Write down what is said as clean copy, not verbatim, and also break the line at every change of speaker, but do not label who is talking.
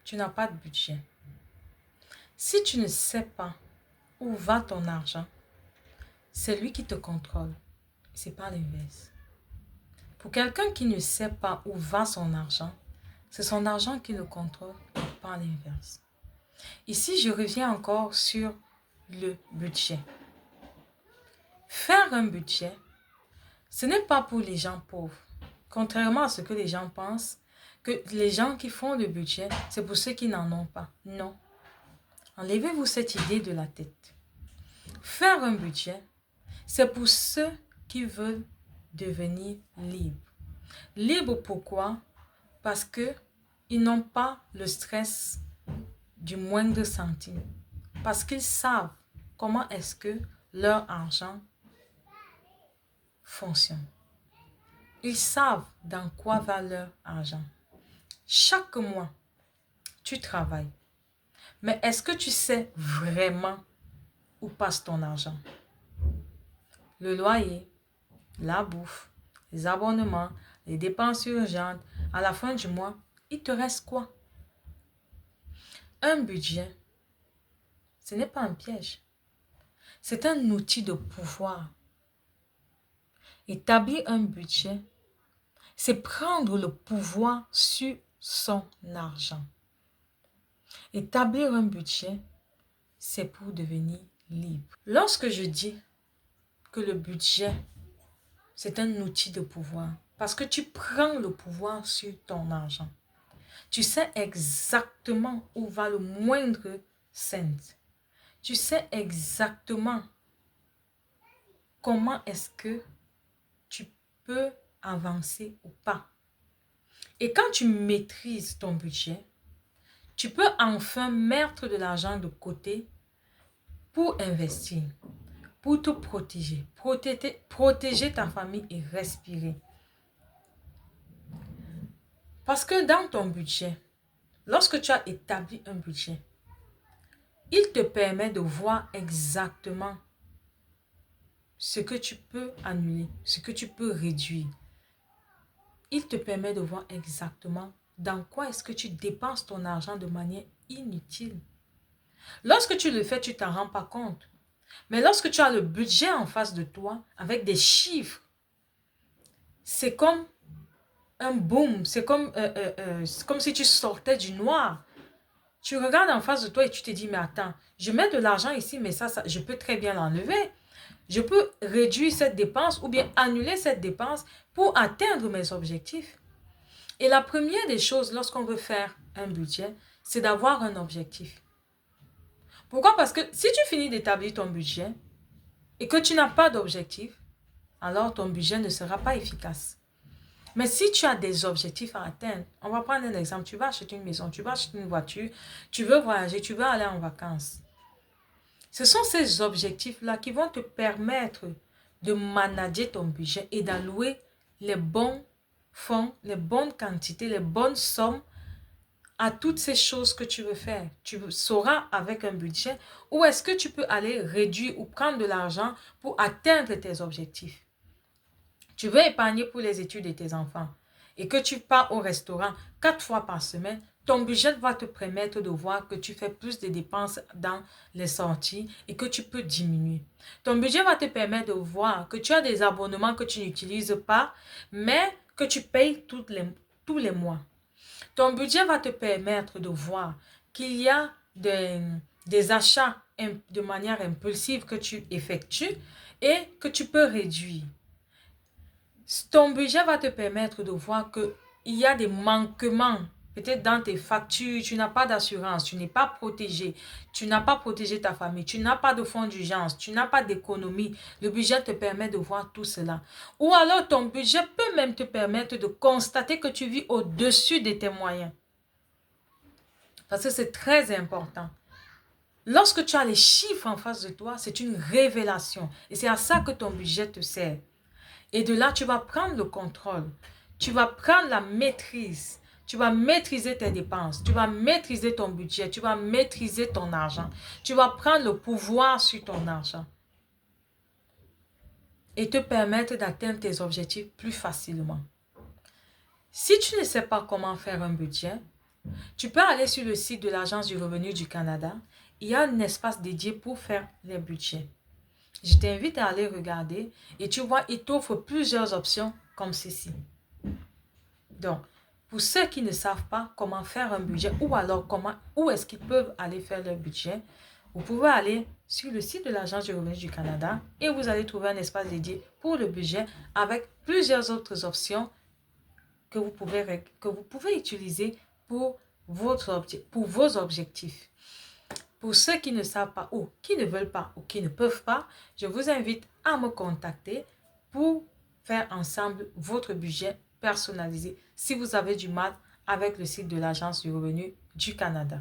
tu n'as pas de budget. Si tu ne sais pas où va ton argent, c'est lui qui te contrôle. C'est pas l'inverse. Pour quelqu'un qui ne sait pas où va son argent, c'est son argent qui le contrôle, pas l'inverse. Ici, je reviens encore sur le budget. Faire un budget, ce n'est pas pour les gens pauvres. Contrairement à ce que les gens pensent, que les gens qui font le budget, c'est pour ceux qui n'en ont pas. Non. Enlevez-vous cette idée de la tête. Faire un budget, c'est pour ceux qui veulent devenir libres. Libres pourquoi? Parce qu'ils n'ont pas le stress du moindre centime. Parce qu'ils savent comment est-ce que leur argent fonctionne. Ils savent dans quoi va leur argent. Chaque mois, tu travailles. Mais est-ce que tu sais vraiment où passe ton argent? Le loyer, la bouffe, les abonnements, les dépenses urgentes, à la fin du mois, il te reste quoi? Un budget, ce n'est pas un piège. C'est un outil de pouvoir. Établir un budget, c'est prendre le pouvoir sur son argent. Établir un budget, c'est pour devenir libre. Lorsque je dis que le budget, c'est un outil de pouvoir, parce que tu prends le pouvoir sur ton argent. Tu sais exactement où va le moindre cent. Tu sais exactement comment est-ce que tu peux avancer ou pas. Et quand tu maîtrises ton budget, tu peux enfin mettre de l'argent de côté pour investir, pour te protéger, protéger ta famille et respirer. Parce que dans ton budget, lorsque tu as établi un budget, il te permet de voir exactement ce que tu peux annuler, ce que tu peux réduire. Il te permet de voir exactement dans quoi est-ce que tu dépenses ton argent de manière inutile. Lorsque tu le fais, tu ne t'en rends pas compte. Mais lorsque tu as le budget en face de toi, avec des chiffres, c'est comme un boom, c'est comme si tu sortais du noir. Tu regardes en face de toi et tu te dis, mais attends, je mets de l'argent ici, mais ça, je peux très bien l'enlever. Je peux réduire cette dépense ou bien annuler cette dépense pour atteindre mes objectifs. Et la première des choses lorsqu'on veut faire un budget, c'est d'avoir un objectif. Pourquoi? Parce que si tu finis d'établir ton budget et que tu n'as pas d'objectif, alors ton budget ne sera pas efficace. Mais si tu as des objectifs à atteindre, on va prendre un exemple, tu vas acheter une maison, tu vas acheter une voiture, tu veux voyager, tu veux aller en vacances. Ce sont ces objectifs-là qui vont te permettre de manager ton budget et d'allouer les bons fonds, les bonnes quantités, les bonnes sommes à toutes ces choses que tu veux faire. Tu sauras avec un budget où est-ce que tu peux aller réduire ou prendre de l'argent pour atteindre tes objectifs. Tu veux épargner pour les études de tes enfants et que tu pars au restaurant 4 fois par semaine, ton budget va te permettre de voir que tu fais plus de dépenses dans les sorties et que tu peux diminuer. Ton budget va te permettre de voir que tu as des abonnements que tu n'utilises pas, mais que tu payes tous les mois. Ton budget va te permettre de voir qu'il y a des achats de manière impulsive que tu effectues et que tu peux réduire. Ton budget va te permettre de voir qu'il y a des manquements. Peut-être dans tes factures, tu n'as pas d'assurance, tu n'es pas protégé, tu n'as pas protégé ta famille, tu n'as pas de fonds d'urgence, tu n'as pas d'économie. Le budget te permet de voir tout cela. Ou alors ton budget peut même te permettre de constater que tu vis au-dessus de tes moyens. Parce que c'est très important. Lorsque tu as les chiffres en face de toi, c'est une révélation. Et c'est à ça que ton budget te sert. Et de là, tu vas prendre le contrôle. Tu vas prendre la maîtrise. Tu vas maîtriser tes dépenses. Tu vas maîtriser ton budget. Tu vas maîtriser ton argent. Tu vas prendre le pouvoir sur ton argent. Et te permettre d'atteindre tes objectifs plus facilement. Si tu ne sais pas comment faire un budget, Tu peux aller sur le site de l'Agence du revenu du Canada. Il y a un espace dédié pour faire les budgets. Je t'invite à aller regarder et tu vois, il t'offre plusieurs options comme ceci. Donc, pour ceux qui ne savent pas comment faire un budget ou alors où est-ce qu'ils peuvent aller faire leur budget, vous pouvez aller sur le site de l'Agence du revenu du Canada et vous allez trouver un espace dédié pour le budget avec plusieurs autres options que vous pouvez utiliser pour vos objectifs. Pour ceux qui ne savent pas ou qui ne veulent pas ou qui ne peuvent pas, je vous invite à me contacter pour faire ensemble votre budget personnalisé si vous avez du mal avec le site de l'Agence du revenu du Canada.